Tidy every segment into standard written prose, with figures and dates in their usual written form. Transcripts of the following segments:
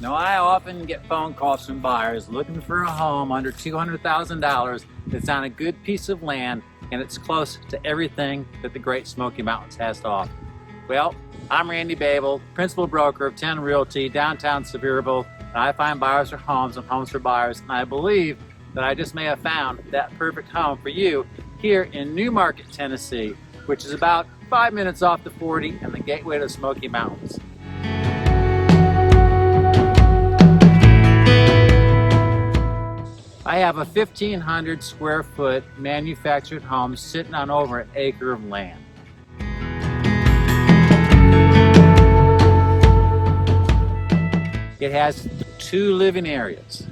Now, I often get phone calls from buyers looking for a home under $200,000 that's on a good piece of land and it's close to everything that the Great Smoky Mountains has to offer. Well, I'm Randy Bable, principal broker of 10 Realty, downtown Sevierville, and I find buyers for homes and homes for buyers, and I believe that I just may have found that perfect home for you here in Newmarket, Tennessee, which is about 5 minutes off the 40 and the gateway to the Smoky Mountains. I have a 1,500 square foot manufactured home sitting on over an acre of land. It has 2 living areas.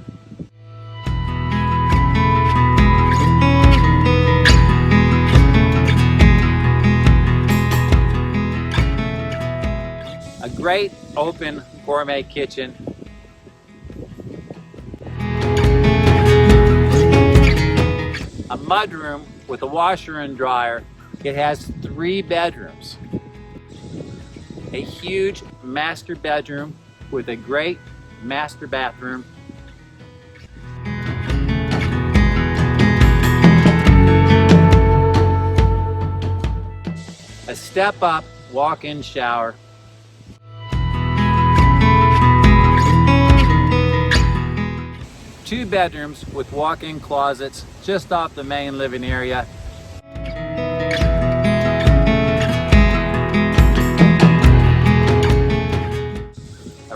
A great open gourmet kitchen. A mudroom with a washer and dryer. It has 3 bedrooms. A huge master bedroom with a great master bathroom. A step-up walk-in shower. Two bedrooms with walk-in closets just off the main living area.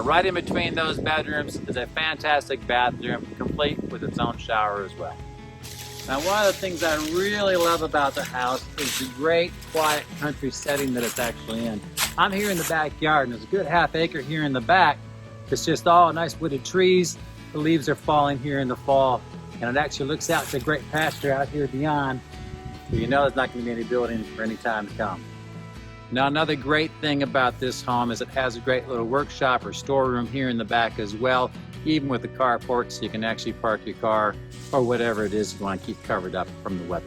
Right in between those bedrooms is a fantastic bathroom, complete with its own shower as well. Now, one of the things I really love about the house is the great quiet country setting that it's actually in. I'm here in the backyard, and there's a good half acre here in the back. It's just all nice wooded trees. The leaves are falling here in the fall, and it actually looks out to a great pasture out here beyond, so you know there's not going to be any buildings for any time to come. Now, another great thing about this home is it has a great little workshop or storeroom here in the back as well, even with the carport, so you can actually park your car or whatever it is you want to keep covered up from the weather.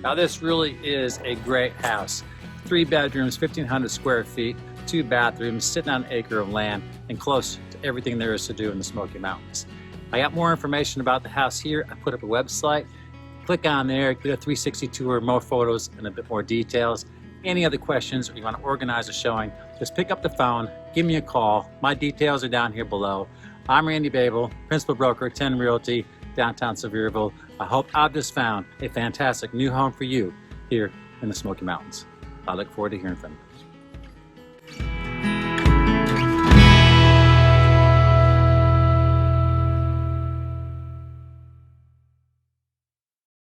Now, this really is a great house. 3 bedrooms, 1,500 square feet, 2 bathrooms, sitting on an acre of land, and close to everything there is to do in the Smoky Mountains. I got more information about the house here. I put up a website. Click on there, get a 360 tour, more photos, and a bit more details. Any other questions, or you want to organize a showing, just pick up the phone, give me a call. My details are down here below. I'm Randy Bable, principal broker at 10 Realty, downtown Sevierville. I hope I've just found a fantastic new home for you here in the Smoky Mountains. I look forward to hearing from you.